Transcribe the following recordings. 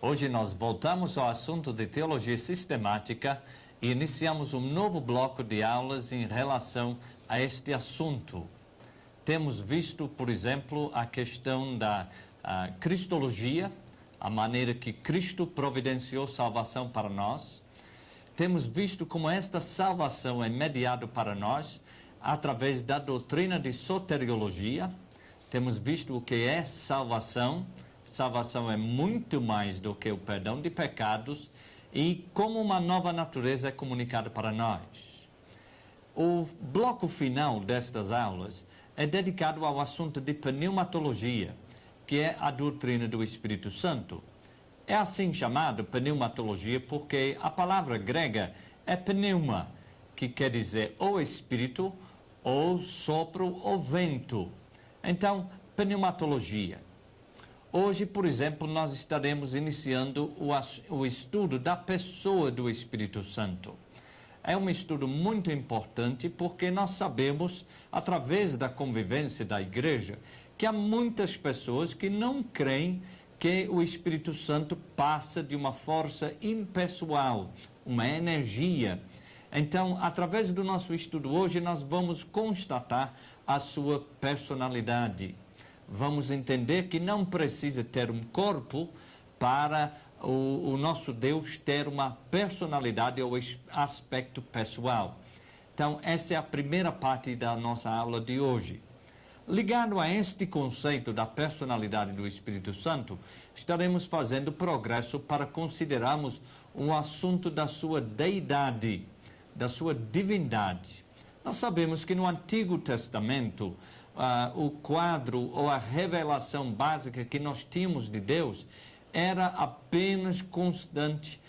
Hoje nós voltamos ao assunto de teologia sistemática e iniciamos um novo bloco de aulas em relação a este assunto. Temos visto, por exemplo, a questão da cristologia, a maneira que Cristo providenciou salvação para nós. Temos visto como esta salvação é mediada para nós através da doutrina de soteriologia. Temos visto o que é salvação. Salvação é muito mais do que o perdão de pecados e como uma nova natureza é comunicada para nós. O bloco final destas aulas é dedicado ao assunto de pneumatologia, que é a doutrina do Espírito Santo. É assim chamado pneumatologia porque a palavra grega é pneuma, que quer dizer ou espírito, ou sopro, ou vento. Então, pneumatologia. Hoje, por exemplo, nós estaremos iniciando o estudo da pessoa do Espírito Santo. É um estudo muito importante porque nós sabemos, através da convivência da igreja, que há muitas pessoas que não creem que o Espírito Santo passa de uma força impessoal, uma energia. Então, através do nosso estudo hoje, nós vamos constatar a sua personalidade. Vamos entender que não precisa ter um corpo para o nosso Deus ter uma personalidade ou aspecto pessoal. Então, essa é a primeira parte da nossa aula de hoje. Ligado a este conceito da personalidade do Espírito Santo, estaremos fazendo progresso para considerarmos um assunto da sua deidade, da sua divindade. Nós sabemos que no Antigo Testamento, o quadro ou a revelação básica que nós tínhamos de Deus era apenas constante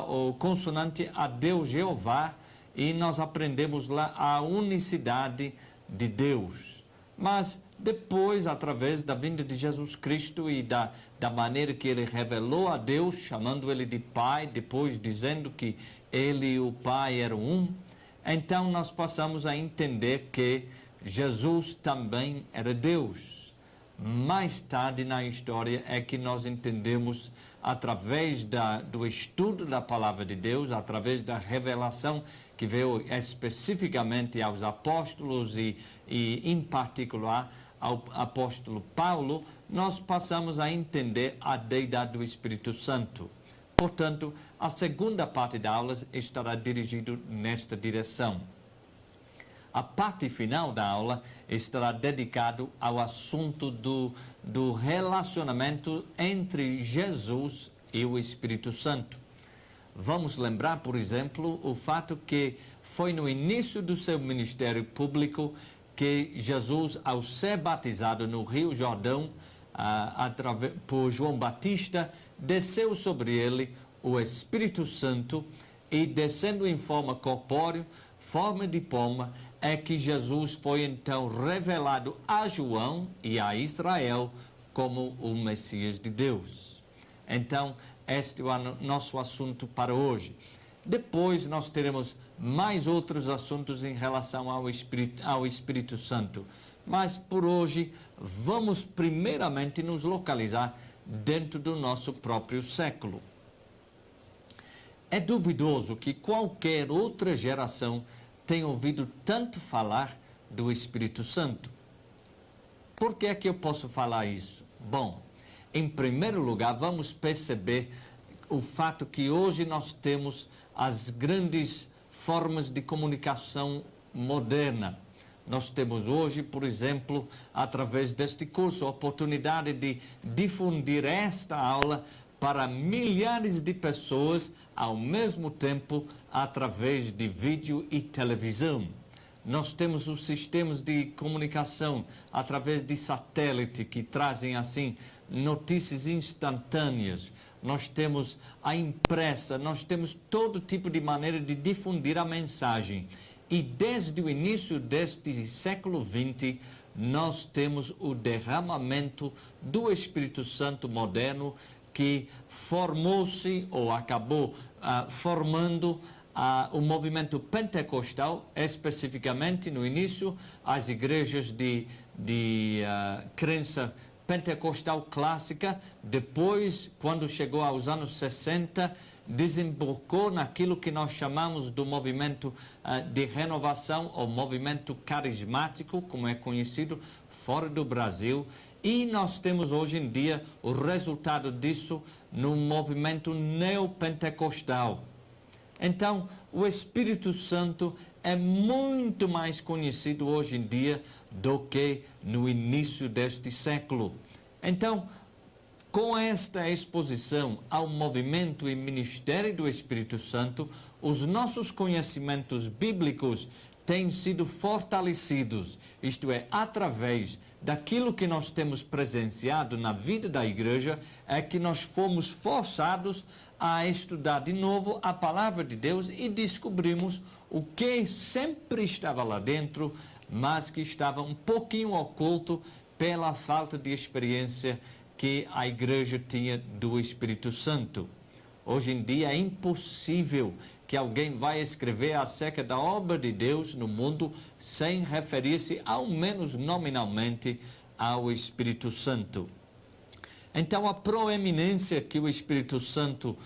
ou consonante a Deus Jeová, e nós aprendemos lá a unicidade de Deus. Mas depois, através da vinda de Jesus Cristo e da maneira que ele revelou a Deus, chamando ele de Pai, depois dizendo que ele e o Pai eram um, então nós passamos a entender que Jesus também era Deus. Mais tarde na história é que nós entendemos, através do estudo da palavra de Deus, através da revelação que veio especificamente aos apóstolos e em particular ao apóstolo Paulo, nós passamos a entender a deidade do Espírito Santo. Portanto, a segunda parte da aula estará dirigida nesta direção. A parte final da aula estará dedicada ao assunto do relacionamento entre Jesus e o Espírito Santo. Vamos lembrar, por exemplo, o fato que foi no início do seu ministério público que Jesus, ao ser batizado no Rio Jordão por João Batista, desceu sobre ele o Espírito Santo e, descendo em forma corpórea, forma de pomba, é que Jesus foi então revelado a João e a Israel como o Messias de Deus. Então, este é o nosso assunto para hoje. Depois nós teremos mais outros assuntos em relação ao Espírito Santo. Mas por hoje, vamos primeiramente nos localizar dentro do nosso próprio século. É duvidoso que qualquer outra geração tenha ouvido tanto falar do Espírito Santo. Por que é que eu posso falar isso? Bom, em primeiro lugar, vamos perceber o fato que hoje nós temos as grandes formas de comunicação moderna. Nós temos hoje, por exemplo, através deste curso, a oportunidade de difundir esta aula para milhares de pessoas ao mesmo tempo através de vídeo e televisão. Nós temos os sistemas de comunicação através de satélite que trazem assim notícias instantâneas. Nós temos a impressa, nós temos todo tipo de maneira de difundir a mensagem. E desde o início deste século XX, nós temos o derramamento do Espírito Santo moderno que formou-se ou acabou formando o movimento pentecostal, especificamente no início, as igrejas de crença pentecostal clássica, depois, quando chegou aos anos 60, desembocou naquilo que nós chamamos do movimento de renovação, ou movimento carismático, como é conhecido, fora do Brasil. E nós temos hoje em dia o resultado disso no movimento neopentecostal. Então, o Espírito Santo é muito mais conhecido hoje em dia do que no início deste século. Então, com esta exposição ao movimento e ministério do Espírito Santo, os nossos conhecimentos bíblicos têm sido fortalecidos, isto é, através daquilo que nós temos presenciado na vida da igreja, é que nós fomos forçados a estudar de novo a palavra de Deus e descobrimos o que sempre estava lá dentro, mas que estava um pouquinho oculto pela falta de experiência que a igreja tinha do Espírito Santo. Hoje em dia é impossível que alguém vai escrever acerca da obra de Deus no mundo sem referir-se, ao menos nominalmente, ao Espírito Santo. Então, a proeminência que o Espírito Santo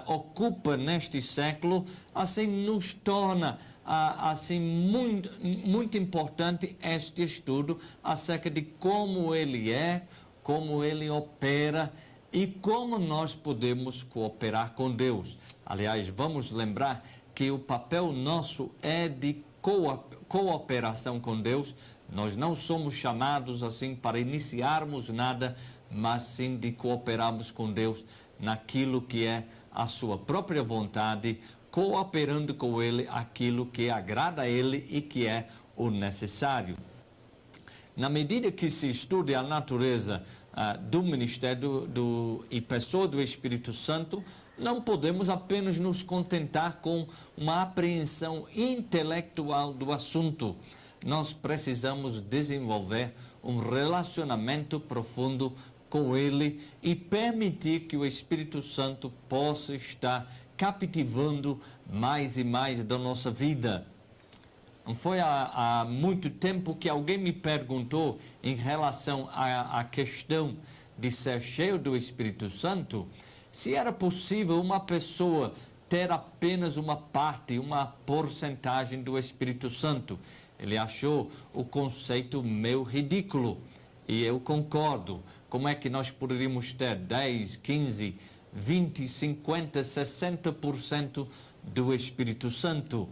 ocupa neste século, assim, nos torna assim, muito importante este estudo acerca de como ele é, como ele opera e como nós podemos cooperar com Deus. Aliás, vamos lembrar que o papel nosso é de cooperação com Deus. Nós não somos chamados assim para iniciarmos nada, mas sim de cooperarmos com Deus naquilo que é a sua própria vontade, cooperando com Ele aquilo que agrada a Ele e que é o necessário. Na medida que se estude a natureza do ministério e pessoa do Espírito Santo, não podemos apenas nos contentar com uma apreensão intelectual do assunto. Nós precisamos desenvolver um relacionamento profundo com Ele e permitir que o Espírito Santo possa estar cativando mais e mais da nossa vida. Não foi há muito tempo que alguém me perguntou em relação à questão de ser cheio do Espírito Santo, se era possível uma pessoa ter apenas uma parte, uma porcentagem do Espírito Santo. Ele achou o conceito meio ridículo, e eu concordo. Como é que nós poderíamos ter 10, 15, 20, 50, 60% do Espírito Santo?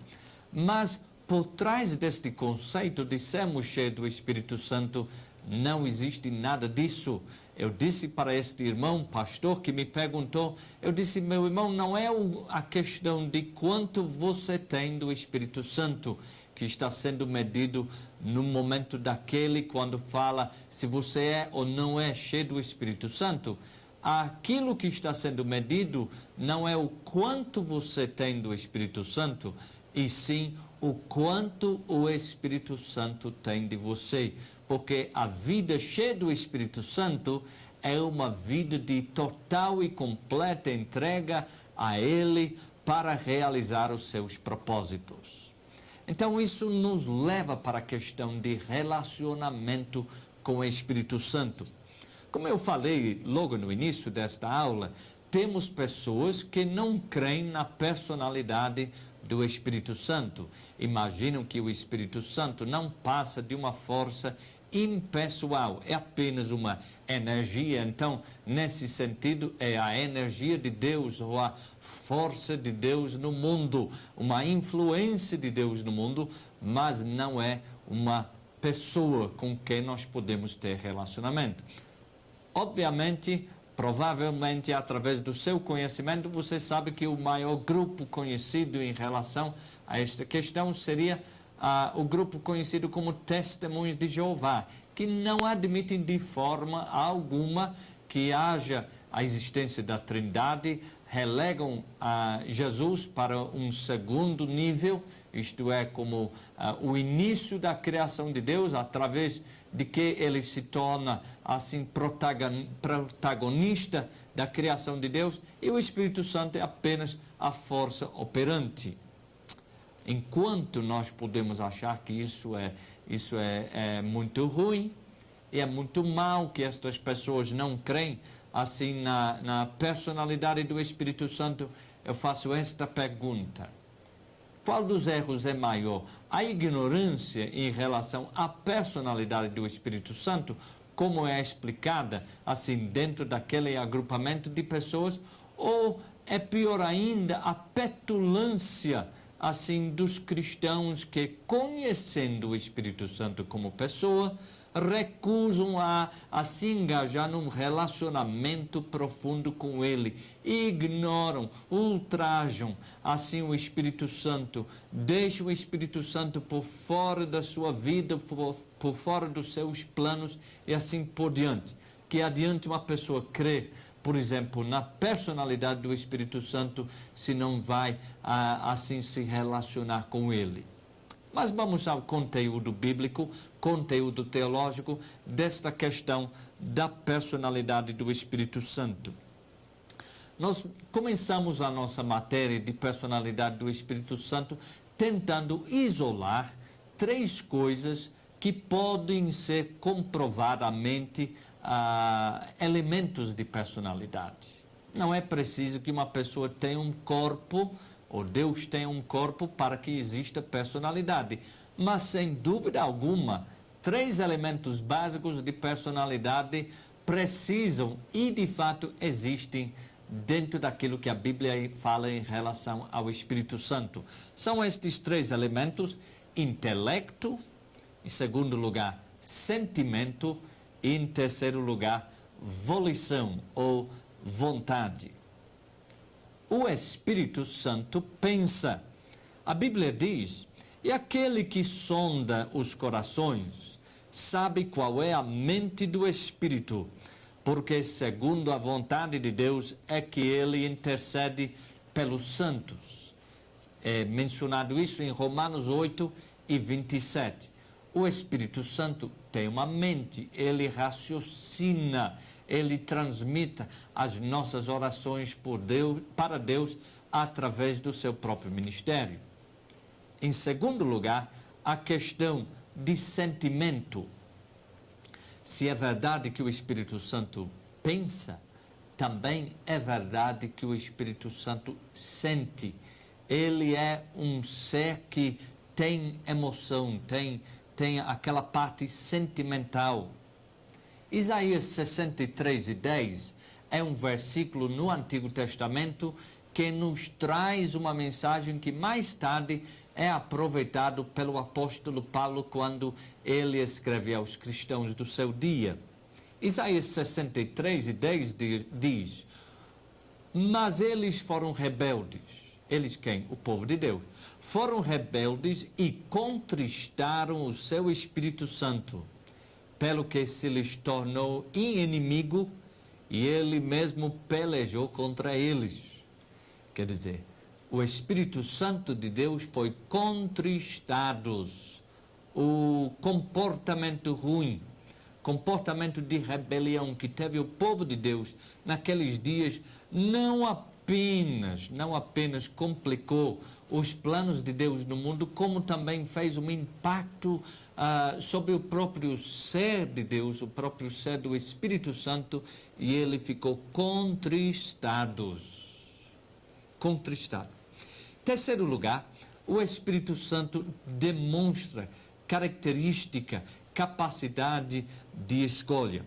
Mas por trás deste conceito de sermos cheios do Espírito Santo, não existe nada disso. Eu disse para este irmão, pastor, que me perguntou, eu disse, meu irmão, não é a questão de quanto você tem do Espírito Santo que está sendo medido no momento daquele, quando fala se você é ou não é cheio do Espírito Santo. Aquilo que está sendo medido não é o quanto você tem do Espírito Santo, e sim o quanto o Espírito Santo tem de você. Porque a vida cheia do Espírito Santo é uma vida de total e completa entrega a Ele para realizar os seus propósitos. Então, isso nos leva para a questão de relacionamento com o Espírito Santo. Como eu falei logo no início desta aula, temos pessoas que não creem na personalidade do Espírito Santo. Imaginam que o Espírito Santo não passa de uma força impessoal, é apenas uma energia. Então, nesse sentido, é a energia de Deus ou a força de Deus no mundo, uma influência de Deus no mundo, mas não é uma pessoa com quem nós podemos ter relacionamento. Obviamente, provavelmente, através do seu conhecimento, você sabe que o maior grupo conhecido em relação a esta questão seria o grupo conhecido como Testemunhos de Jeová, que não admitem de forma alguma que haja a existência da Trindade, relegam Jesus para um segundo nível, isto é, como o início da criação de Deus, através de que ele se torna, assim, protagonista da criação de Deus, e o Espírito Santo é apenas a força operante. Enquanto nós podemos achar que isso é muito ruim, E é muito mal que estas pessoas não creem assim na personalidade do Espírito Santo. Eu faço esta pergunta: qual dos erros é maior? A ignorância em relação à personalidade do Espírito Santo, como é explicada assim dentro daquele agrupamento de pessoas, ou é pior ainda a petulância assim dos cristãos que, conhecendo o Espírito Santo como pessoa, recusam a se engajar num relacionamento profundo com ele, ignoram, ultrajam assim o Espírito Santo, deixam o Espírito Santo por fora da sua vida, por fora dos seus planos e assim por diante. Que adianta uma pessoa crer, por exemplo, na personalidade do Espírito Santo, se não vai assim se relacionar com ele? Mas vamos ao conteúdo bíblico, conteúdo teológico desta questão da personalidade do Espírito Santo. Nós começamos a nossa matéria de personalidade do Espírito Santo tentando isolar 3 coisas que podem ser comprovadamente elementos de personalidade. Não é preciso que uma pessoa tenha um corpo, ou Deus tenha um corpo para que exista personalidade. Mas, sem dúvida alguma, 3 elementos básicos de personalidade precisam e, de fato, existem dentro daquilo que a Bíblia fala em relação ao Espírito Santo. São estes 3 elementos: intelecto, em segundo lugar, sentimento, e, em terceiro lugar, volição ou vontade. O Espírito Santo pensa. A Bíblia diz: e aquele que sonda os corações sabe qual é a mente do Espírito, porque segundo a vontade de Deus é que ele intercede pelos santos. É mencionado isso em Romanos 8 e 27. O Espírito Santo tem uma mente, ele raciocina, ele transmite as nossas orações para Deus através do seu próprio ministério. Em segundo lugar, a questão de sentimento. Se é verdade que o Espírito Santo pensa, também é verdade que o Espírito Santo sente. Ele é um ser que tem emoção, tem aquela parte sentimental. Isaías 63:10 é um versículo no Antigo Testamento que nos traz uma mensagem que mais tarde é aproveitado pelo apóstolo Paulo quando ele escreve aos cristãos do seu dia. Isaías 63:10 diz: mas eles foram rebeldes. Eles quem? O povo de Deus. Foram rebeldes e contristaram o seu Espírito Santo, pelo que se lhes tornou inimigo e ele mesmo pelejou contra eles. Quer dizer, o Espírito Santo de Deus foi contristado. O comportamento ruim, comportamento de rebelião que teve o povo de Deus naqueles dias não apenas complicou os planos de Deus no mundo, como também fez um impacto sobre o próprio ser de Deus, o próprio ser do Espírito Santo, e ele ficou contristado. Terceiro lugar, o Espírito Santo demonstra característica, capacidade de escolha.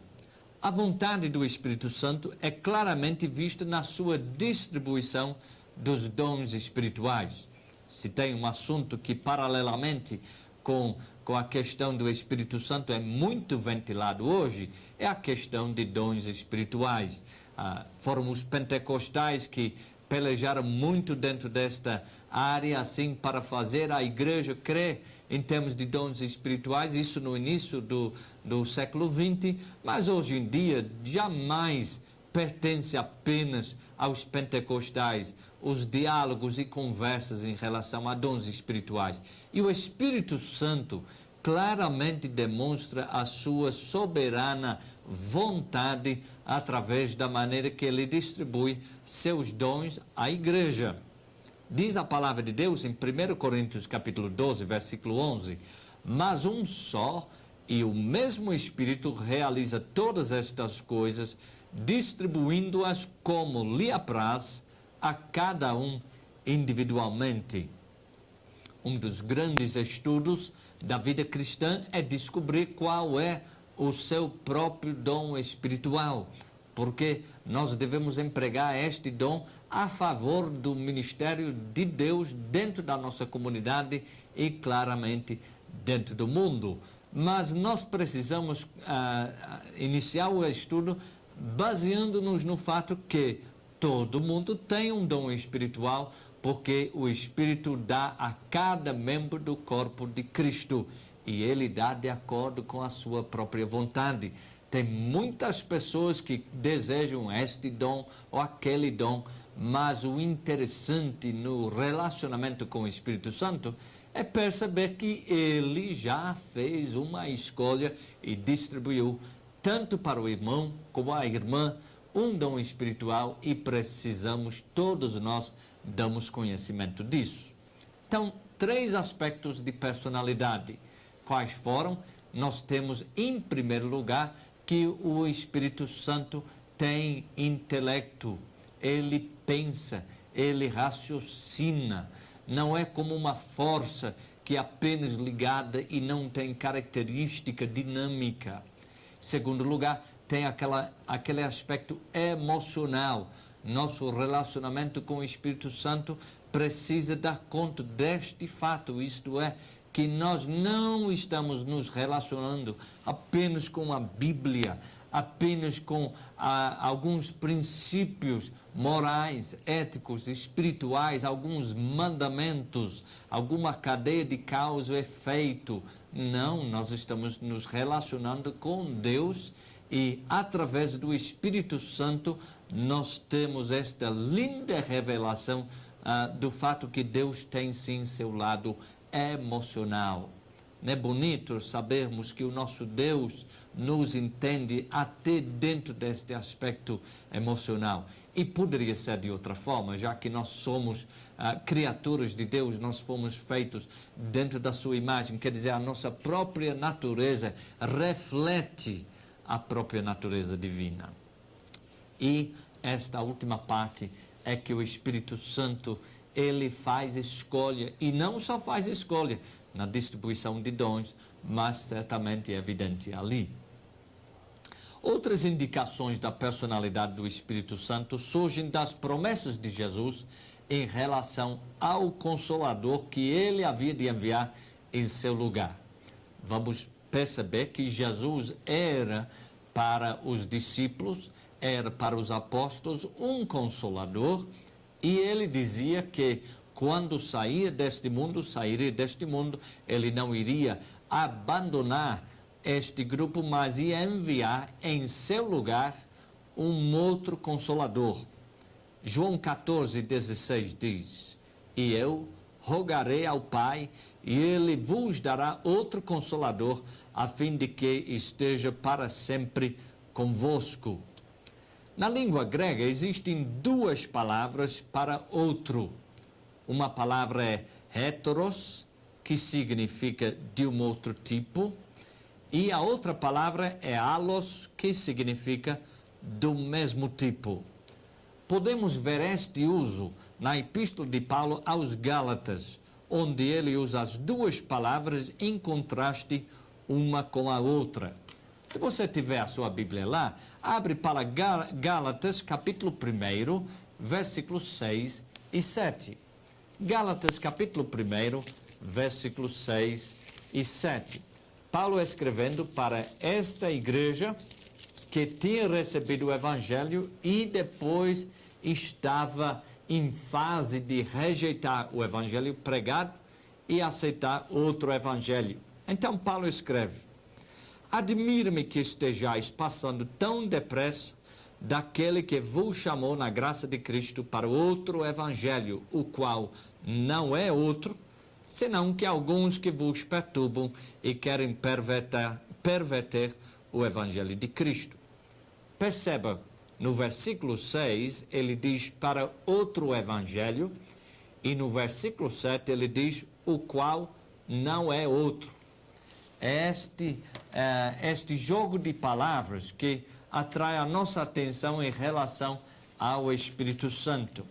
A vontade do Espírito Santo é claramente vista na sua distribuição dos dons espirituais. Se tem um assunto que, paralelamente com a questão do Espírito Santo, é muito ventilado hoje, é a questão de dons espirituais. Foram os pentecostais que pelejaram muito dentro desta área, assim, para fazer a igreja crer em termos de dons espirituais, isso no início do século XX, mas hoje em dia jamais pertence apenas aos pentecostais os diálogos e conversas em relação a dons espirituais. E o Espírito Santo claramente demonstra a sua soberana vontade através da maneira que ele distribui seus dons à igreja. Diz a palavra de Deus em 1 Coríntios capítulo 12, versículo 11, mas um só E o mesmo Espírito realiza todas estas coisas, distribuindo-as como lhe apraz a cada um individualmente. Um dos grandes estudos da vida cristã é descobrir qual é o seu próprio dom espiritual, porque nós devemos empregar este dom a favor do ministério de Deus dentro da nossa comunidade e, claramente, dentro do mundo. Mas nós precisamos iniciar o estudo baseando-nos no fato que todo mundo tem um dom espiritual, porque o Espírito dá a cada membro do corpo de Cristo e ele dá de acordo com a sua própria vontade. Tem muitas pessoas que desejam este dom ou aquele dom, mas o interessante no relacionamento com o Espírito Santo é perceber que ele já fez uma escolha e distribuiu tanto para o irmão como a irmã um dom espiritual e precisamos, todos nós, damos conhecimento disso. Então, 3 aspectos de personalidade. Quais foram? Nós temos, em primeiro lugar, que o Espírito Santo tem intelecto, ele pensa, ele raciocina, não é como uma força que é apenas ligada e não tem característica dinâmica. Segundo lugar, tem aquele aspecto emocional. Nosso relacionamento com o Espírito Santo precisa dar conta deste fato, isto é, que nós não estamos nos relacionando apenas com a Bíblia, apenas com alguns princípios morais, éticos, espirituais, alguns mandamentos, alguma cadeia de causa e efeito. Não, nós estamos nos relacionando com Deus e, através do Espírito Santo, nós temos esta linda revelação do fato que Deus tem, sim, seu lado emocional. Não é bonito sabermos que o nosso Deus nos entende até dentro deste aspecto emocional. E poderia ser de outra forma, já que nós somos criaturas de Deus, nós fomos feitos dentro da sua imagem, quer dizer, a nossa própria natureza reflete a própria natureza divina. E esta última parte é que o Espírito Santo, ele faz escolha, e não só faz escolha na distribuição de dons, mas certamente é evidente ali. Outras indicações da personalidade do Espírito Santo surgem das promessas de Jesus em relação ao Consolador que ele havia de enviar em seu lugar. Vamos perceber que Jesus era para os discípulos, era para os apóstolos um Consolador, e ele dizia que quando sairia deste mundo, ele não iria abandonar este grupo, mas ia enviar em seu lugar um outro Consolador. João 14:16 diz: E eu rogarei ao Pai, e ele vos dará outro Consolador, a fim de que esteja para sempre convosco. Na língua grega existem 2 palavras para outro. Uma palavra é heteros, que significa de um outro tipo, e a outra palavra é allos, que significa do mesmo tipo. Podemos ver este uso na Epístola de Paulo aos Gálatas, onde ele usa as 2 palavras em contraste uma com a outra. Se você tiver a sua Bíblia lá, abre para Gálatas, capítulo 1, versículos 6 e 7. Gálatas, capítulo 1, versículos 6 e 7. Paulo escrevendo para esta igreja que tinha recebido o Evangelho e depois estava em fase de rejeitar o Evangelho pregado e aceitar outro Evangelho. Então Paulo escreve: Admira-me que estejais passando tão depressa daquele que vos chamou na graça de Cristo para outro Evangelho, o qual não é outro, senão que alguns que vos perturbam e querem perverter o Evangelho de Cristo. Perceba, no versículo 6, ele diz para outro Evangelho, e no versículo 7 ele diz o qual não é outro. Este este jogo de palavras que atrai a nossa atenção em relação ao Espírito Santo.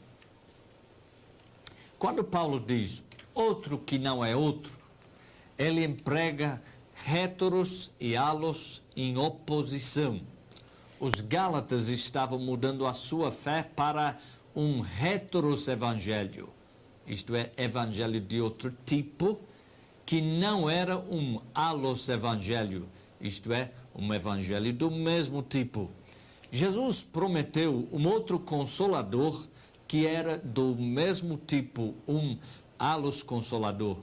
Quando Paulo diz outro que não é outro, ele emprega heteros e alos em oposição. Os Gálatas estavam mudando a sua fé para um heteros evangelho, isto é, evangelho de outro tipo, que não era um alos evangelho, isto é, um evangelho do mesmo tipo. Jesus prometeu um outro consolador que era do mesmo tipo, um alos consolador.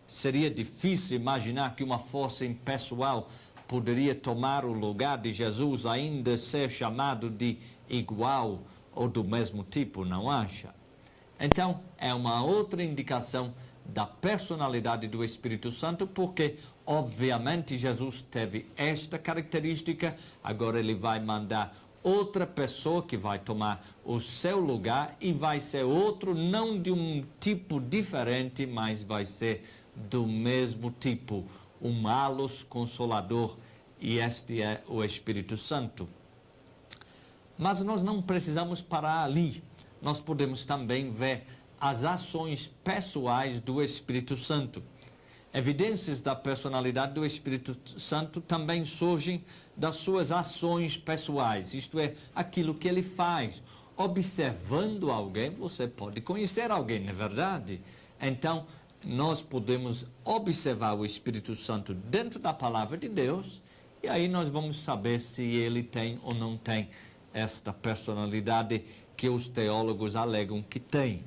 Seria difícil imaginar que uma força impessoal poderia tomar o lugar de Jesus, ainda ser chamado de igual ou do mesmo tipo, não acha? Então, é uma outra indicação da personalidade do Espírito Santo, porque, obviamente, Jesus teve esta característica, agora ele vai mandar outra pessoa que vai tomar o seu lugar e vai ser outro, não de um tipo diferente, mas vai ser do mesmo tipo, um alos consolador, e este é o Espírito Santo. Mas nós não precisamos parar ali. Nós podemos também ver as ações pessoais do Espírito Santo. Evidências da personalidade do Espírito Santo também surgem das suas ações pessoais, isto é, aquilo que ele faz. Observando alguém, você pode conhecer alguém, não é verdade? Então, nós podemos observar o Espírito Santo dentro da palavra de Deus, e aí nós vamos saber se ele tem ou não tem esta personalidade que os teólogos alegam que tem.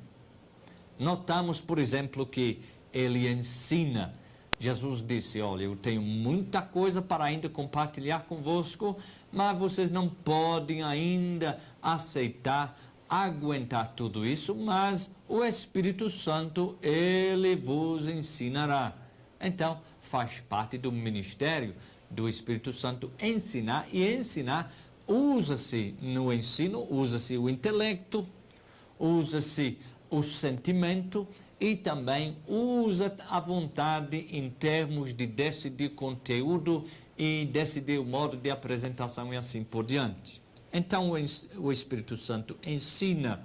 Notamos, por exemplo, que ele ensina. Jesus disse, olha, eu tenho muita coisa para ainda compartilhar convosco, mas vocês não podem ainda aceitar, aguentar tudo isso, mas o Espírito Santo, ele vos ensinará. Então, faz parte do ministério do Espírito Santo ensinar, e ensinar usa-se no ensino, usa-se o intelecto, usa-se o sentimento e também usa a vontade em termos de decidir conteúdo e decidir o modo de apresentação e assim por diante. Então, o Espírito Santo ensina.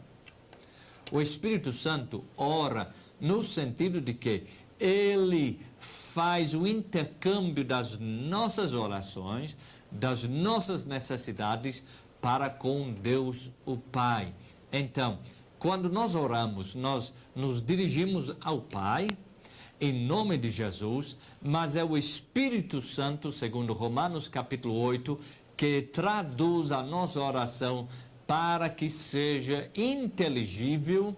O Espírito Santo ora no sentido de que ele faz o intercâmbio das nossas orações, das nossas necessidades para com Deus o Pai. Então, quando nós oramos, nós nos dirigimos ao Pai, em nome de Jesus, mas é o Espírito Santo, segundo Romanos capítulo 8, que traduz a nossa oração para que seja inteligível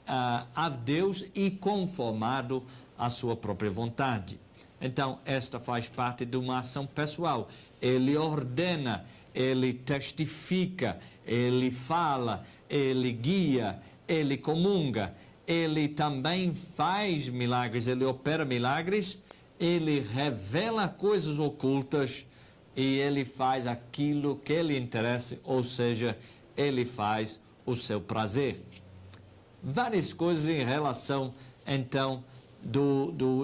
a Deus e conformado à sua própria vontade. Então, esta faz parte de uma ação pessoal. Ele ordena, ele testifica, ele fala, ele guia, ele comunga, ele também faz milagres, ele opera milagres, ele revela coisas ocultas e ele faz aquilo que lhe interessa, ou seja, ele faz o seu prazer. Várias coisas em relação, então,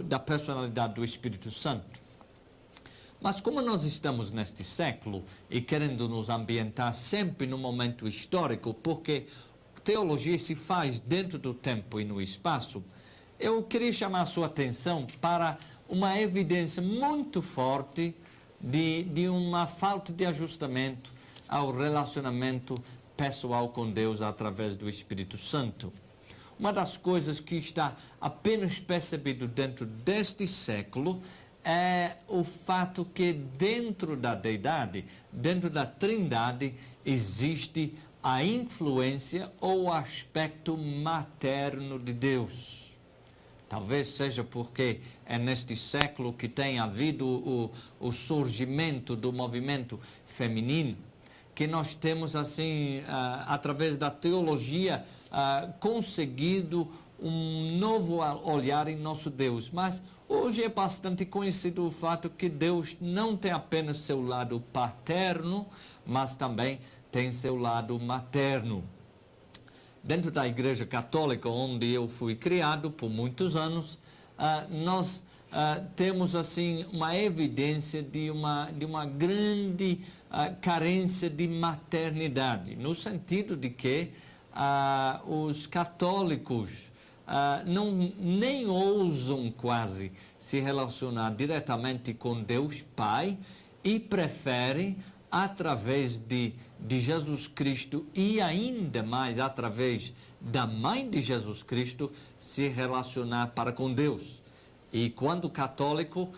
da personalidade do Espírito Santo. Mas como nós estamos neste século e querendo nos ambientar sempre no momento histórico, porque teologia se faz dentro do tempo e no espaço, eu queria chamar a sua atenção para uma evidência muito forte de uma falta de ajustamento ao relacionamento pessoal com Deus através do Espírito Santo. Uma das coisas que está apenas percebido dentro deste século é o fato que dentro da deidade, dentro da Trindade, existe a influência ou o aspecto materno de Deus. Talvez seja porque é neste século que tem havido o surgimento do movimento feminino, que nós temos, assim, através da teologia, conseguido um novo olhar em nosso Deus. Mas hoje é bastante conhecido o fato que Deus não tem apenas seu lado paterno, mas também tem seu lado materno. Dentro da Igreja Católica, onde eu fui criado por muitos anos, nós temos assim uma evidência de uma grande carência de maternidade, no sentido de que os católicos nem ousam quase se relacionar diretamente com Deus Pai e preferem, através de Jesus Cristo e ainda mais através da mãe de Jesus Cristo, se relacionar para com Deus. E quando católico,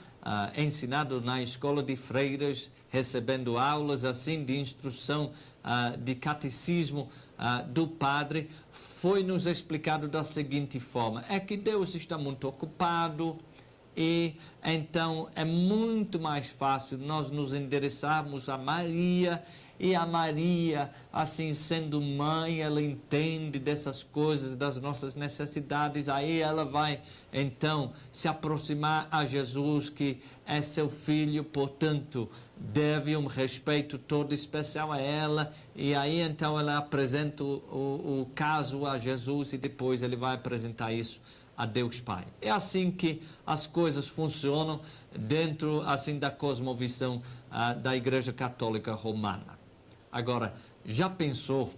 ensinado na escola de freiras, recebendo aulas assim de instrução, de catecismo do padre, foi-nos explicado da seguinte forma: é que Deus está muito ocupado e então é muito mais fácil nós nos endereçarmos a Maria, e a Maria, assim sendo mãe, ela entende dessas coisas, das nossas necessidades, aí ela vai então se aproximar a Jesus, que é seu filho, portanto deve um respeito todo especial a ela, e aí então ela apresenta o caso a Jesus e depois ele vai apresentar isso a Deus Pai. É assim que as coisas funcionam dentro assim da cosmovisão da Igreja Católica Romana. Agora, já pensou?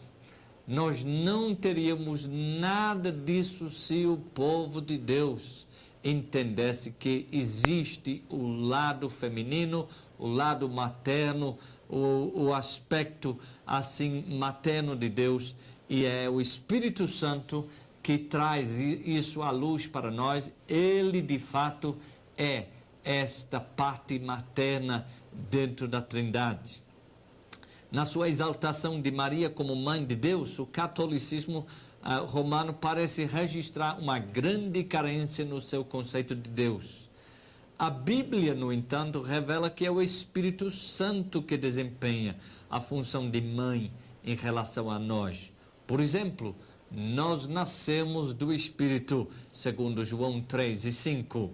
Nós não teríamos nada disso se o povo de Deus entendesse que existe o lado feminino, o lado materno, o aspecto assim materno de Deus, e é o Espírito Santo que traz isso à luz para nós. Ele, de fato, é esta parte materna dentro da Trindade. Na sua exaltação de Maria como mãe de Deus, o catolicismo romano parece registrar uma grande carência no seu conceito de Deus. A Bíblia, no entanto, revela que é o Espírito Santo que desempenha a função de mãe em relação a nós. Por exemplo, nós nascemos do Espírito, segundo João 3:5.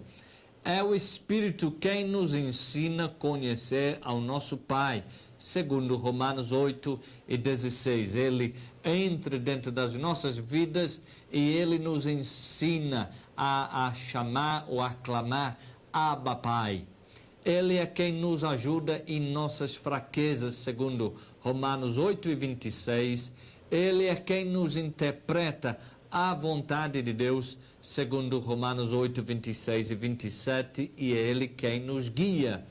É o Espírito quem nos ensina a conhecer ao nosso Pai, segundo Romanos 8:16. Ele entra dentro das nossas vidas e ele nos ensina a chamar ou a clamar Abba Pai. Ele é quem nos ajuda em nossas fraquezas, segundo Romanos 8:26. Ele é quem nos interpreta a vontade de Deus, segundo Romanos 8:26 e 27, e é ele quem nos guia.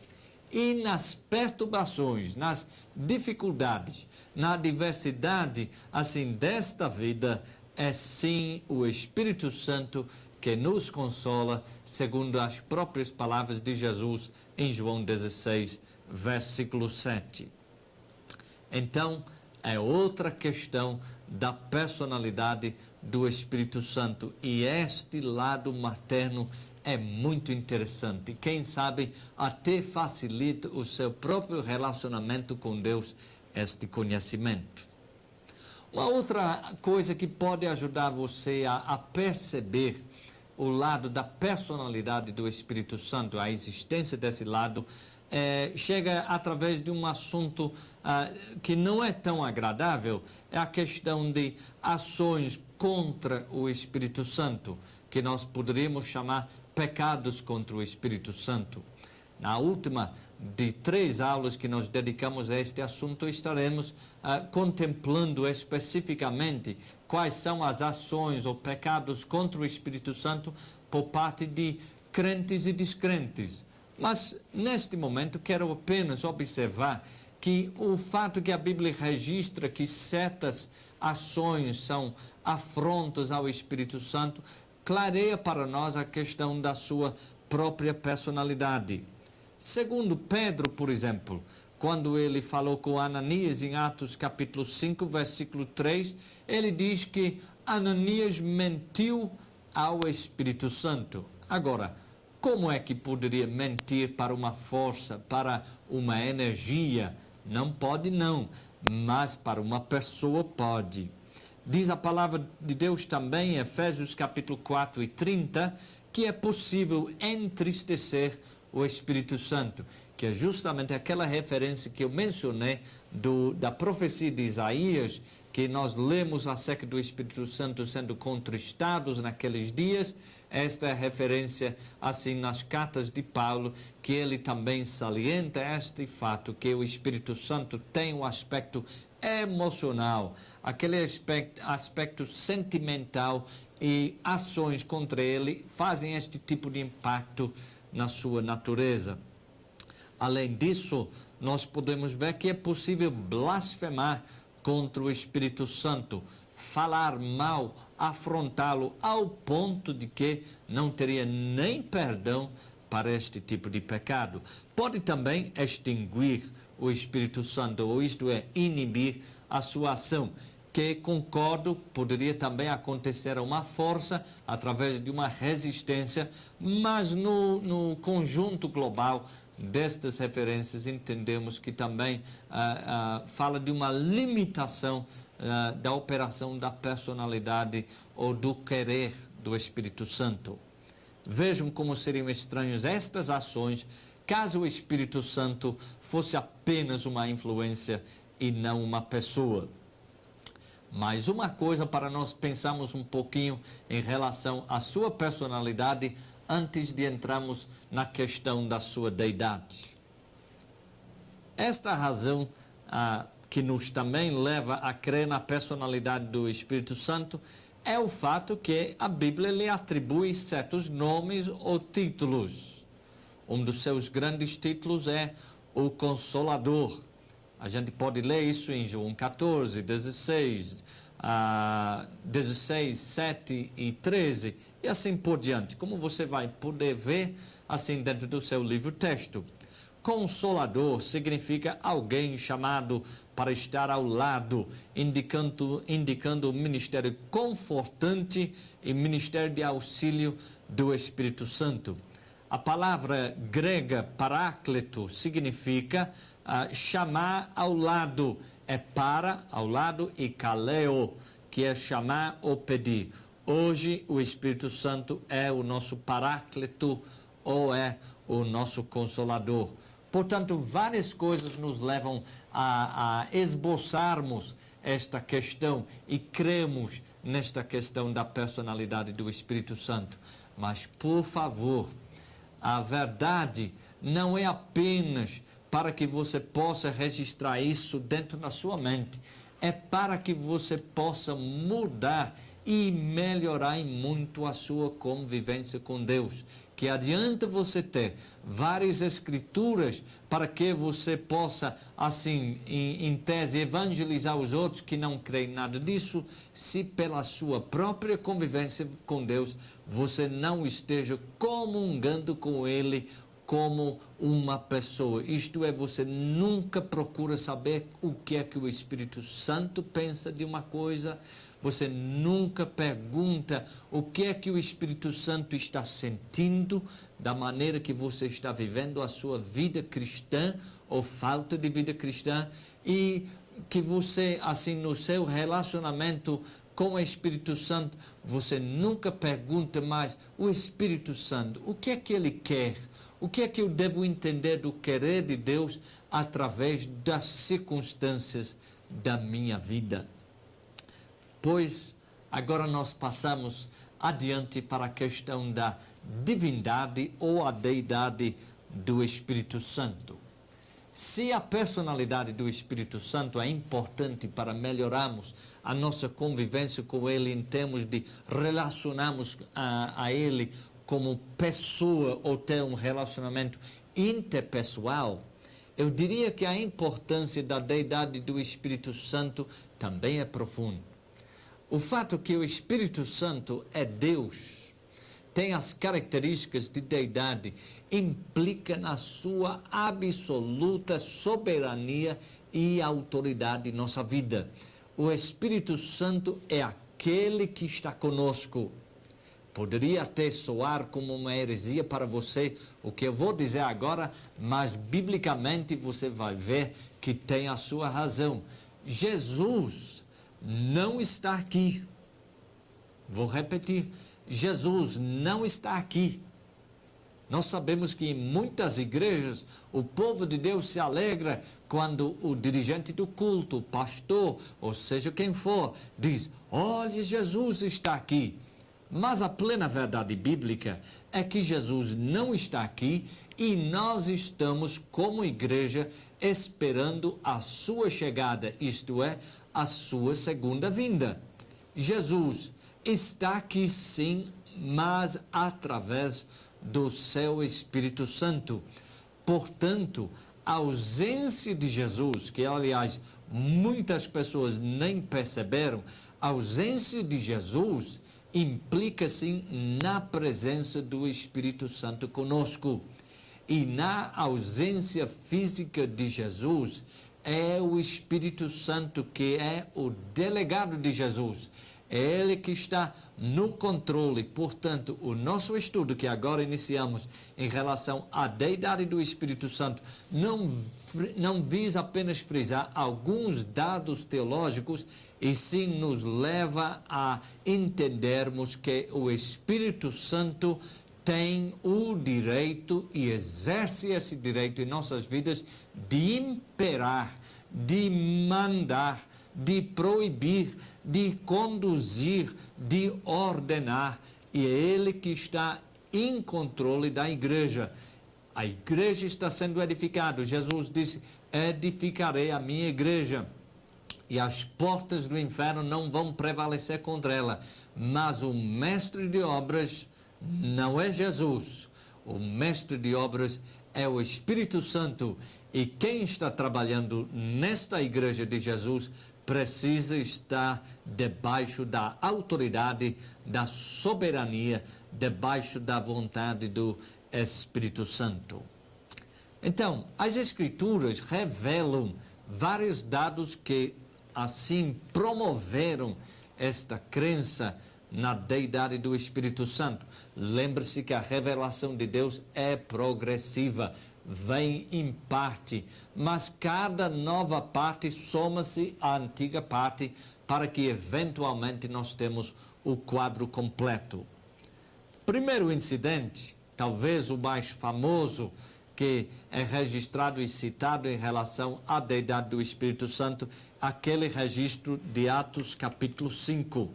E nas perturbações, nas dificuldades, na adversidade, assim, desta vida, é sim o Espírito Santo que nos consola, segundo as próprias palavras de Jesus em João 16, versículo 7. Então, é outra questão da personalidade do Espírito Santo, e este lado materno é muito interessante. Quem sabe até facilita o seu próprio relacionamento com Deus, este conhecimento. Uma outra coisa que pode ajudar você a perceber o lado da personalidade do Espírito Santo, a existência desse lado, chega através de um assunto que não é tão agradável, é a questão de ações contra o Espírito Santo, que nós poderíamos chamar pecados contra o Espírito Santo. Na última de 3 aulas que nós dedicamos a este assunto, estaremos contemplando especificamente quais são as ações ou pecados contra o Espírito Santo por parte de crentes e descrentes. Mas, neste momento, quero apenas observar que o fato que a Bíblia registra que certas ações são afrontas ao Espírito Santo clareia para nós a questão da sua própria personalidade. Segundo Pedro, por exemplo, quando ele falou com Ananias em Atos capítulo 5, versículo 3, ele diz que Ananias mentiu ao Espírito Santo. Agora, como é que poderia mentir para uma força, para uma energia? Não pode não, mas para uma pessoa pode. Diz a palavra de Deus também, em Efésios capítulo 4:30, que é possível entristecer o Espírito Santo, que é justamente aquela referência que eu mencionei da profecia de Isaías, que nós lemos acerca do Espírito Santo sendo contristados naqueles dias. Esta é referência, assim, nas cartas de Paulo, que ele também salienta este fato, que o Espírito Santo tem um aspecto emocional, aquele aspecto sentimental, e ações contra ele fazem este tipo de impacto na sua natureza. Além disso, nós podemos ver que é possível blasfemar contra o Espírito Santo, falar mal, afrontá-lo ao ponto de que não teria nem perdão para este tipo de pecado. Pode também extinguir o Espírito Santo, ou isto é, inibir a sua ação, que, concordo, poderia também acontecer uma força através de uma resistência, mas no conjunto global destas referências entendemos que também fala de uma limitação da operação da personalidade ou do querer do Espírito Santo. Vejam como seriam estranhas estas ações caso o Espírito Santo fosse apenas uma influência e não uma pessoa. Mais uma coisa para nós pensarmos um pouquinho em relação à sua personalidade antes de entrarmos na questão da sua deidade. Esta razão que nos também leva a crer na personalidade do Espírito Santo é o fato que a Bíblia lhe atribui certos nomes ou títulos. Um dos seus grandes títulos é o Consolador. A gente pode ler isso em João 14, 16, 7 e 13 e assim por diante, como você vai poder ver assim dentro do seu livro-texto. Consolador significa alguém chamado para estar ao lado, indicando o ministério confortante e ministério de auxílio do Espírito Santo. A palavra grega paráclito significa chamar ao lado, é para, ao lado, e kaleo, que é chamar ou pedir. Hoje o Espírito Santo é o nosso paráclito ou é o nosso consolador. Portanto, várias coisas nos levam a esboçarmos esta questão e cremos nesta questão da personalidade do Espírito Santo. Mas, por favor, a verdade não é apenas para que você possa registrar isso dentro da sua mente. É para que você possa mudar e melhorar em muito a sua convivência com Deus. Que adianta você ter várias escrituras para que você possa, assim, em tese, evangelizar os outros que não creem nada disso, se pela sua própria convivência com Deus você não esteja comungando com Ele como uma pessoa. Isto é, você nunca procura saber o que é que o Espírito Santo pensa de uma coisa, você nunca pergunta o que é que o Espírito Santo está sentindo da maneira que você está vivendo a sua vida cristã ou falta de vida cristã, e que você, assim, no seu relacionamento com o Espírito Santo, você nunca pergunta mais: o Espírito Santo, o que é que ele quer? O que é que eu devo entender do querer de Deus através das circunstâncias da minha vida? Pois agora nós passamos adiante para a questão da divindade ou a deidade do Espírito Santo. Se a personalidade do Espírito Santo é importante para melhorarmos a nossa convivência com Ele em termos de relacionarmos a Ele como pessoa ou ter um relacionamento interpessoal, eu diria que a importância da deidade do Espírito Santo também é profunda. O fato que o Espírito Santo é Deus, tem as características de deidade, implica na sua absoluta soberania e autoridade em nossa vida. O Espírito Santo é aquele que está conosco. Poderia até soar como uma heresia para você o que eu vou dizer agora, mas biblicamente você vai ver que tem a sua razão. Jesus não está aqui. Vou repetir. Jesus não está aqui. Nós sabemos que em muitas igrejas o povo de Deus se alegra quando o dirigente do culto, o pastor, ou seja quem for, diz: olha, Jesus está aqui. Mas a plena verdade bíblica é que Jesus não está aqui e nós estamos, como igreja, esperando a sua chegada, isto é, a sua segunda vinda. Jesus está aqui sim, mas através do seu Espírito Santo. Portanto, a ausência de Jesus, que aliás muitas pessoas nem perceberam, a ausência de Jesus implica sim na presença do Espírito Santo conosco. E na ausência física de Jesus, é o Espírito Santo que é o delegado de Jesus. É ele que está no controle. Portanto, o nosso estudo que agora iniciamos em relação à deidade do Espírito Santo não visa apenas frisar alguns dados teológicos, e sim nos leva a entendermos que o Espírito Santo tem o direito e exerce esse direito em nossas vidas de imperar, de mandar, de proibir, de conduzir, de ordenar. E é ele que está em controle da igreja. A igreja está sendo edificada. Jesus disse: edificarei a minha igreja e as portas do inferno não vão prevalecer contra ela. Mas o mestre de obras não é Jesus. O mestre de obras é o Espírito Santo. E quem está trabalhando nesta igreja de Jesus precisa estar debaixo da autoridade, da soberania, debaixo da vontade do Espírito Santo. Então, as Escrituras revelam vários dados que assim promoveram esta crença na deidade do Espírito Santo. Lembre-se que a revelação de Deus é progressiva, vem em parte, mas cada nova parte soma-se à antiga parte para que eventualmente nós temos o quadro completo. Primeiro incidente, talvez o mais famoso, que é registrado e citado em relação à deidade do Espírito Santo, aquele registro de Atos capítulo 5.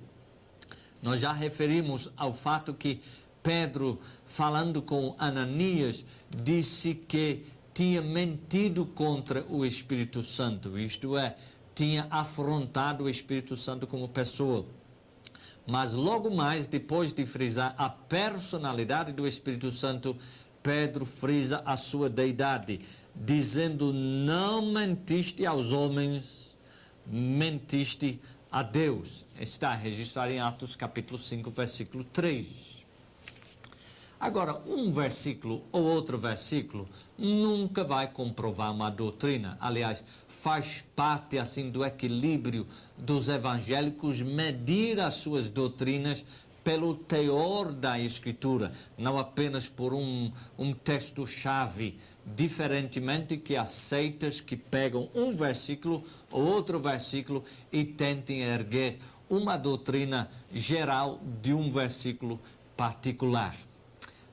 Nós já referimos ao fato que Pedro, falando com Ananias, disse que tinha mentido contra o Espírito Santo, isto é, tinha afrontado o Espírito Santo como pessoa. Mas logo mais, depois de frisar a personalidade do Espírito Santo, Pedro frisa a sua deidade, dizendo: não mentiste aos homens, mentiste a Deus. Está registrado em Atos capítulo 5, versículo 3. Agora, um versículo ou outro versículo nunca vai comprovar uma doutrina. Aliás, faz parte assim do equilíbrio dos evangélicos medir as suas doutrinas pelo teor da Escritura, não apenas por um texto-chave, diferentemente que as seitas que pegam um versículo ou outro versículo e tentem erguer uma doutrina geral de um versículo particular.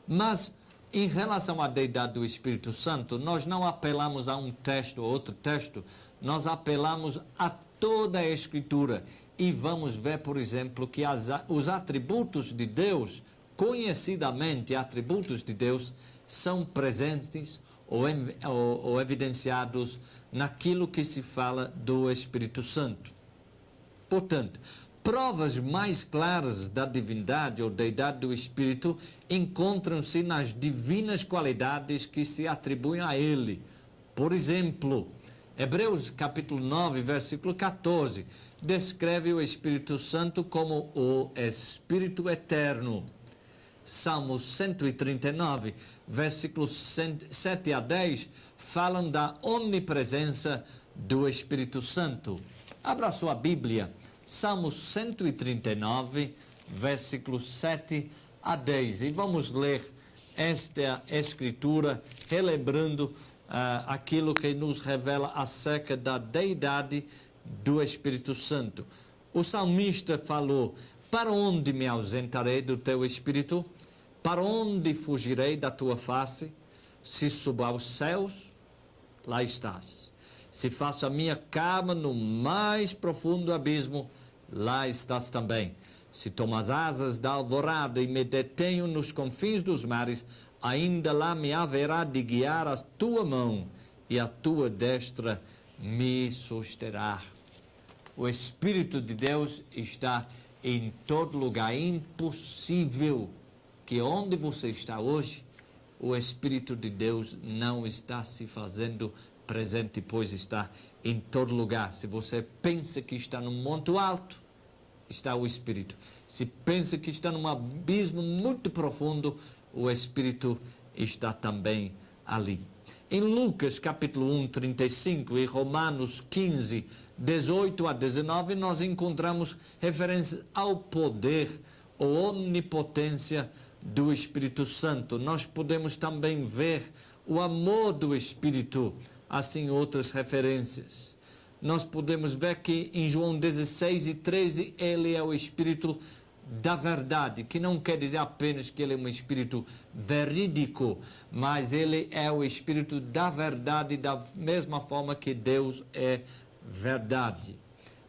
Mas, em relação à deidade do Espírito Santo, nós não apelamos a um texto ou outro texto, nós apelamos a toda a Escritura. E vamos ver, por exemplo, que os atributos de Deus, conhecidamente atributos de Deus, são presentes ou evidenciados naquilo que se fala do Espírito Santo. Portanto, provas mais claras da divindade ou deidade do Espírito encontram-se nas divinas qualidades que se atribuem a ele. Por exemplo, Hebreus capítulo 9, versículo 14, descreve o Espírito Santo como o Espírito Eterno. Salmos 139, versículos 7 a 10, falam da onipresença do Espírito Santo. Abra sua Bíblia, Salmos 139, versículos 7 a 10, e vamos ler esta escritura, relembrando aquilo que nos revela acerca da deidade do Espírito Santo. O salmista falou: para onde me ausentarei do teu Espírito? Para onde fugirei da tua face? Se subo aos céus, lá estás. Se faço a minha cama no mais profundo abismo, lá estás também. Se tomo as asas da alvorada e me detenho nos confins dos mares, ainda lá me haverá de guiar a tua mão e a tua destra me susterá. O Espírito de Deus está em todo lugar. É impossível que onde você está hoje, o Espírito de Deus não está se fazendo presente, pois está em todo lugar. Se você pensa que está num monte alto, está o Espírito. Se pensa que está num abismo muito profundo, o Espírito está também ali. Em Lucas capítulo 1, 35 e Romanos 15, 18 a 19, nós encontramos referências ao poder ou onipotência do Espírito Santo. Nós podemos também ver o amor do Espírito, assim outras referências. Nós podemos ver que em João 16 e 13, ele é o Espírito da verdade, que não quer dizer apenas que ele é um Espírito verídico, mas ele é o Espírito da verdade, da mesma forma que Deus é verdade.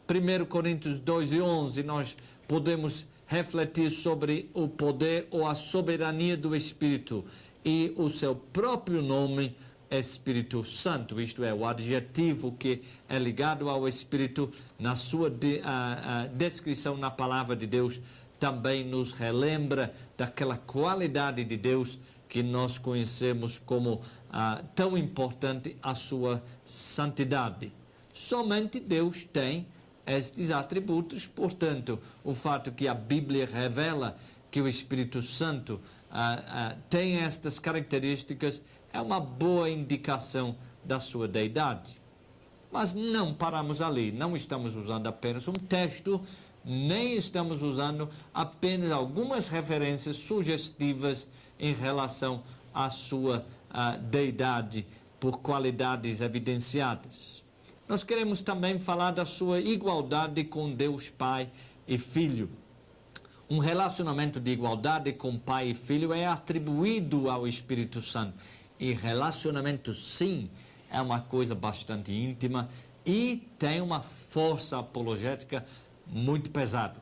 1 Coríntios 2 e 11, nós podemos refletir sobre o poder ou a soberania do Espírito e o seu próprio nome, Espírito Santo, isto é, o adjetivo que é ligado ao Espírito na sua descrição na palavra de Deus, também nos relembra daquela qualidade de Deus que nós conhecemos como tão importante, a sua santidade. Somente Deus tem estes atributos, portanto, o fato que a Bíblia revela que o Espírito Santo tem estas características é uma boa indicação da sua deidade. Mas não paramos ali, não estamos usando apenas um texto, nem estamos usando apenas algumas referências sugestivas em relação à sua deidade por qualidades evidenciadas. Nós queremos também falar da sua igualdade com Deus Pai e Filho. Um relacionamento de igualdade com Pai e Filho é atribuído ao Espírito Santo. E relacionamento, sim, é uma coisa bastante íntima e tem uma força apologética muito pesada.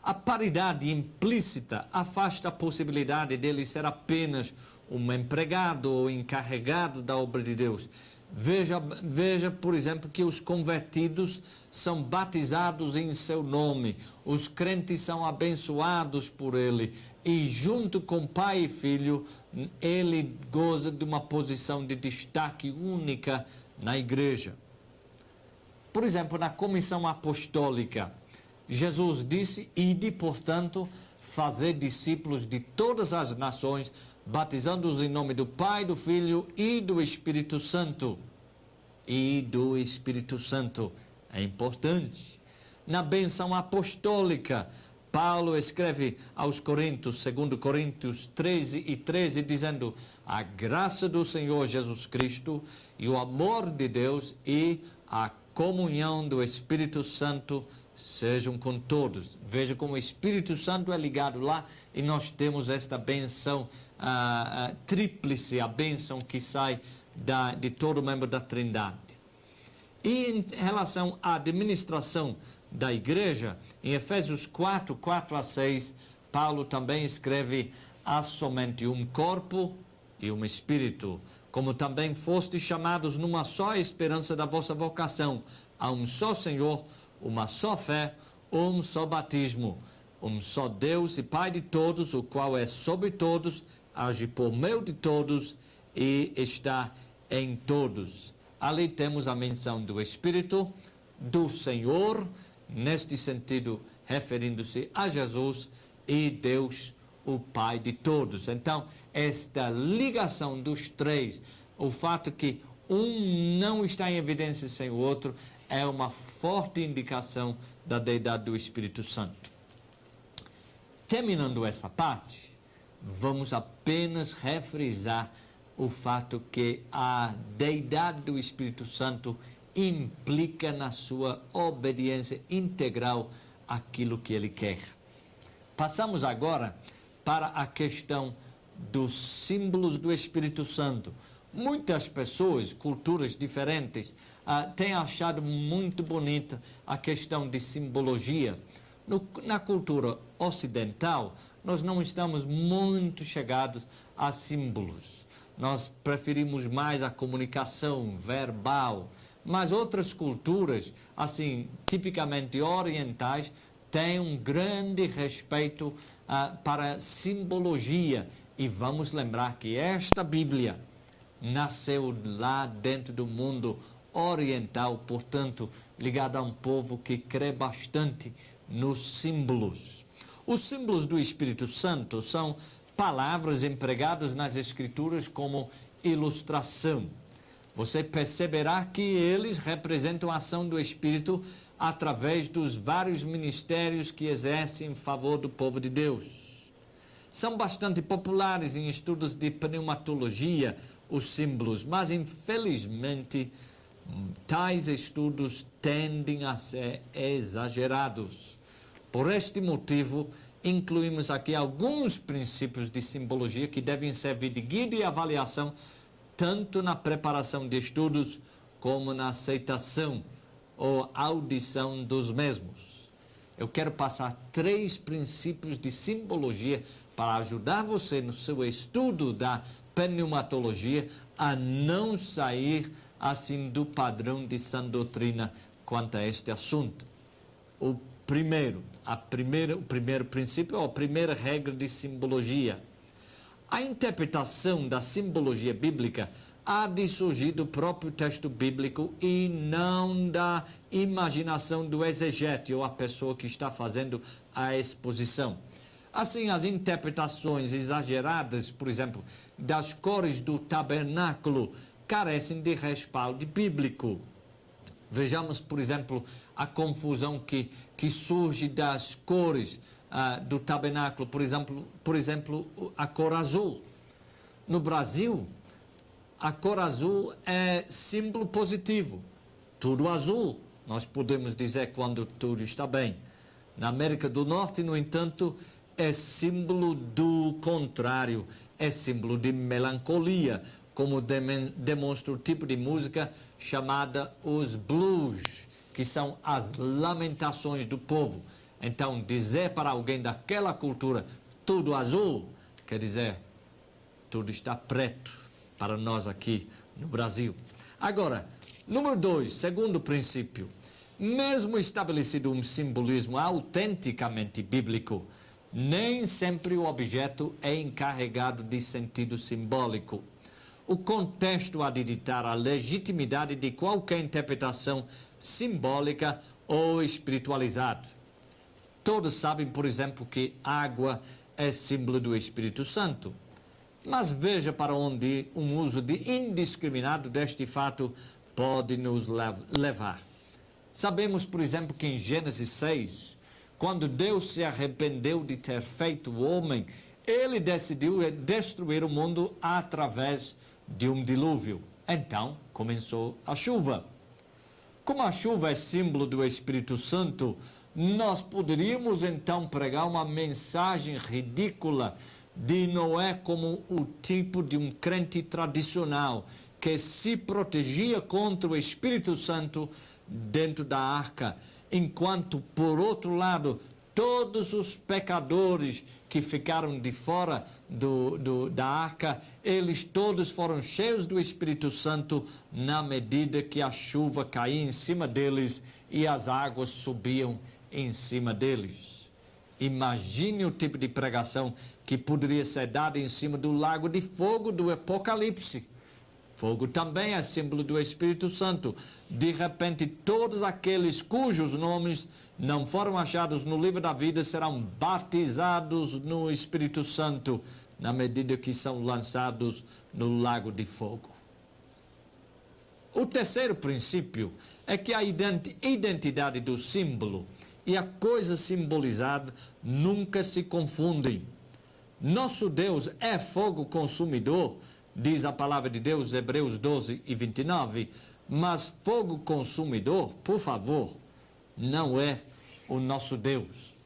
A paridade implícita afasta a possibilidade dele ser apenas um empregado ou encarregado da obra de Deus. Veja, por exemplo, que os convertidos são batizados em seu nome, os crentes são abençoados por ele e junto com pai e filho, ele goza de uma posição de destaque única na igreja. Por exemplo, na comissão apostólica, Jesus disse: ide, portanto, fazer discípulos de todas as nações, batizando-os em nome do Pai, do Filho e do Espírito Santo. E do Espírito Santo é importante. Na benção apostólica, Paulo escreve aos Coríntios, 2 Coríntios 13 e 13, dizendo: a graça do Senhor Jesus Cristo e o amor de Deus e a comunhão do Espírito Santo sejam com todos. Veja como o Espírito Santo é ligado lá e nós temos esta benção tríplice, a benção que sai de todo membro da Trindade. E em relação à administração da igreja, em Efésios 4, 4 a 6, Paulo também escreve: há somente um corpo e um espírito, como também fostes chamados numa só esperança da vossa vocação, há um só Senhor, uma só fé, um só batismo, um só Deus e Pai de todos, o qual é sobre todos, age por meio de todos e está em todos. Ali temos a menção do Espírito, do Senhor, neste sentido referindo-se a Jesus, e Deus, o Pai de todos. Então, esta ligação dos três, o fato que um não está em evidência sem o outro, é uma forte indicação da deidade do Espírito Santo. Terminando essa parte, vamos apenas refrisar o fato que a deidade do Espírito Santo implica na sua obediência integral àquilo que ele quer. Passamos agora para a questão dos símbolos do Espírito Santo, Muitas pessoas, culturas diferentes, têm achado muito bonita a questão de simbologia. Na cultura ocidental, nós não estamos muito chegados a símbolos. Nós preferimos mais a comunicação verbal. Mas outras culturas, assim, tipicamente orientais, têm um grande respeito para simbologia. E vamos lembrar que esta Bíblia nasceu lá dentro do mundo oriental, portanto, ligada a um povo que crê bastante nos símbolos. Os símbolos do Espírito Santo são palavras empregadas nas Escrituras como ilustração. Você perceberá que eles representam a ação do Espírito através dos vários ministérios que exercem em favor do povo de Deus. São bastante populares em estudos de pneumatologia, os símbolos, mas infelizmente tais estudos tendem a ser exagerados. Por este motivo, incluímos aqui alguns princípios de simbologia que devem servir de guia e avaliação tanto na preparação de estudos como na aceitação ou audição dos mesmos. Eu quero passar 3 princípios de simbologia para ajudar você no seu estudo da pneumatologia a não sair assim do padrão de sã doutrina quanto a este assunto. O primeiro princípio, ou a primeira regra de simbologia. A interpretação da simbologia bíblica há de surgir do próprio texto bíblico e não da imaginação do exegete ou a pessoa que está fazendo a exposição. Assim, as interpretações exageradas, por exemplo, das cores do tabernáculo, carecem de respaldo bíblico. Vejamos, por exemplo, a confusão que surge das cores do tabernáculo, por exemplo, a cor azul. No Brasil, a cor azul é símbolo positivo. Tudo azul, nós podemos dizer quando tudo está bem. Na América do Norte, no entanto, é símbolo do contrário, é símbolo de melancolia, como demonstra o tipo de música chamada os blues, que são as lamentações do povo. Então, dizer para alguém daquela cultura tudo azul, quer dizer, tudo está preto para nós aqui no Brasil. Agora, número 2, segundo princípio. Mesmo estabelecido um simbolismo autenticamente bíblico, nem sempre o objeto é encarregado de sentido simbólico. O contexto há de ditar a legitimidade de qualquer interpretação simbólica ou espiritualizada. Todos sabem, por exemplo, que água é símbolo do Espírito Santo. Mas veja para onde um uso indiscriminado deste fato pode nos levar. Sabemos, por exemplo, que em Gênesis 6, quando Deus se arrependeu de ter feito o homem, ele decidiu destruir o mundo através de um dilúvio. Então, começou a chuva. Como a chuva é símbolo do Espírito Santo, nós poderíamos então pregar uma mensagem ridícula de Noé como o tipo de um crente tradicional que se protegia contra o Espírito Santo dentro da arca, enquanto, por outro lado, todos os pecadores que ficaram de fora da arca, eles todos foram cheios do Espírito Santo na medida que a chuva caía em cima deles e as águas subiam em cima deles. Imagine o tipo de pregação que poderia ser dada em cima do lago de fogo do Apocalipse. Fogo também é símbolo do Espírito Santo. De repente, todos aqueles cujos nomes não foram achados no livro da vida serão batizados no Espírito Santo na medida que são lançados no lago de fogo. O terceiro princípio é que a identidade do símbolo e a coisa simbolizada nunca se confundem. Nosso Deus é fogo consumidor, diz a palavra de Deus, Hebreus 12 e 29, mas fogo consumidor, por favor, não é o nosso Deus.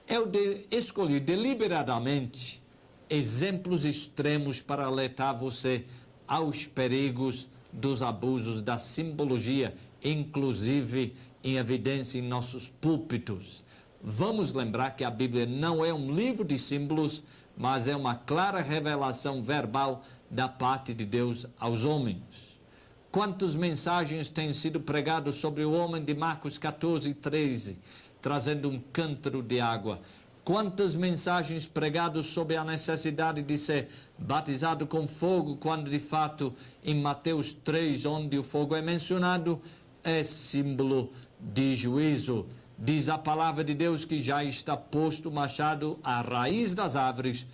Eu escolhi deliberadamente exemplos extremos para alertar você aos perigos dos abusos da simbologia, inclusive em evidência em nossos púlpitos. Vamos lembrar que a Bíblia não é um livro de símbolos, mas é uma clara revelação verbal da parte de Deus aos homens. Quantas mensagens têm sido pregadas sobre o homem de Marcos 14, 13, trazendo um cântaro de água? Quantas mensagens pregadas sobre a necessidade de ser batizado com fogo, quando de fato em Mateus 3, onde o fogo é mencionado, é símbolo de juízo. Diz a palavra de Deus que já está posto o machado à raiz das árvores.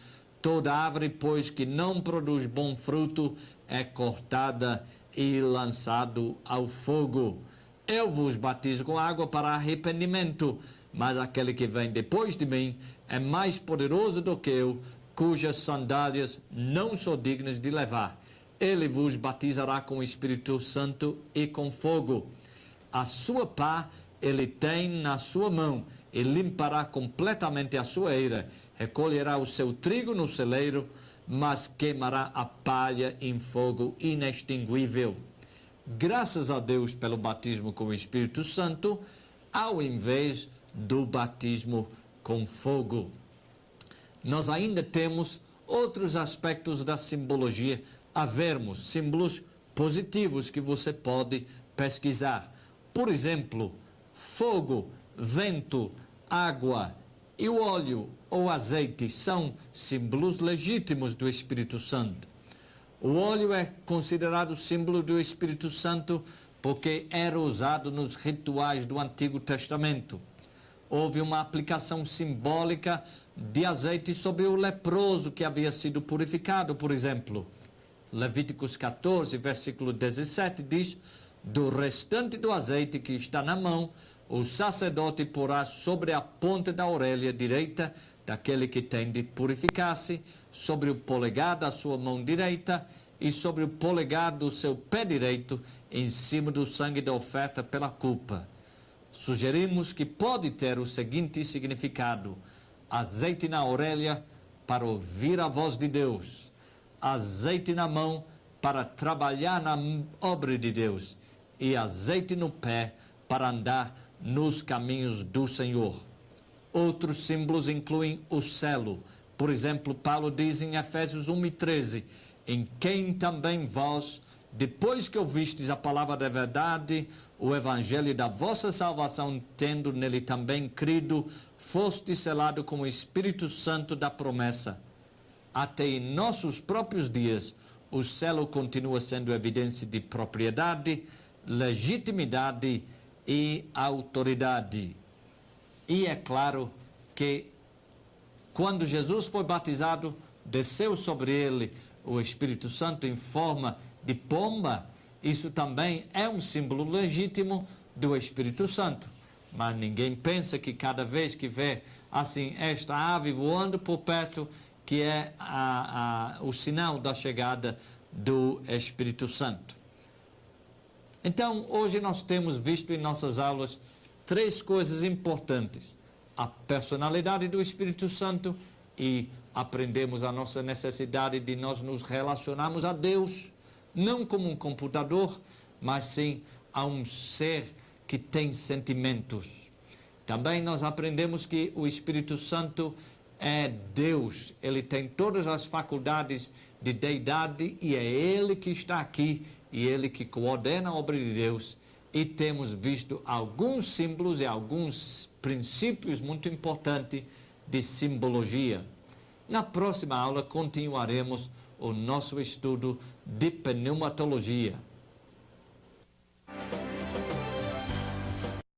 Toda árvore, pois, que não produz bom fruto, é cortada e lançado ao fogo. Eu vos batizo com água para arrependimento, mas aquele que vem depois de mim é mais poderoso do que eu, cujas sandálias não sou digno de levar. Ele vos batizará com o Espírito Santo e com fogo. A sua pá ele tem na sua mão e limpará completamente a sua eira. Recolherá o seu trigo no celeiro, mas queimará a palha em fogo inextinguível. Graças a Deus pelo batismo com o Espírito Santo, ao invés do batismo com fogo. Nós ainda temos outros aspectos da simbologia a vermos, símbolos positivos que você pode pesquisar. Por exemplo, fogo, vento, água e o óleo ou azeite são símbolos legítimos do Espírito Santo. O óleo é considerado símbolo do Espírito Santo porque era usado nos rituais do Antigo Testamento. Houve uma aplicação simbólica de azeite sobre o leproso que havia sido purificado, por exemplo. Levíticos 14, versículo 17 diz: do restante do azeite que está na mão, o sacerdote porá sobre a ponta da orelha direita daquele que tem de purificar-se, sobre o polegar da sua mão direita e sobre o polegar do seu pé direito, em cima do sangue da oferta pela culpa. Sugerimos que pode ter o seguinte significado: azeite na orelha para ouvir a voz de Deus, azeite na mão para trabalhar na obra de Deus e azeite no pé para andar nos caminhos do Senhor. Outros símbolos incluem o selo. Por exemplo, Paulo diz em Efésios 1:13, em quem também vós, depois que ouvistes a palavra da verdade, o evangelho da vossa salvação, tendo nele também crido, foste selado com o Espírito Santo da promessa. Até em nossos próprios dias, o selo continua sendo evidência de propriedade, legitimidade e autoridade. E é claro que quando Jesus foi batizado, desceu sobre ele o Espírito Santo em forma de pomba. Isso também é um símbolo legítimo do Espírito Santo. Mas ninguém pensa que cada vez que vê assim esta ave voando por perto, que é o sinal da chegada do Espírito Santo. Então, hoje nós temos visto em nossas aulas três coisas importantes: a personalidade do Espírito Santo, e aprendemos a nossa necessidade de nós nos relacionarmos a Deus, não como um computador, mas sim a um ser que tem sentimentos. Também nós aprendemos que o Espírito Santo é Deus, ele tem todas as faculdades de deidade e é ele que está aqui e ele que coordena a obra de Deus. E temos visto alguns símbolos e alguns princípios muito importantes de simbologia. Na próxima aula continuaremos o nosso estudo de pneumatologia.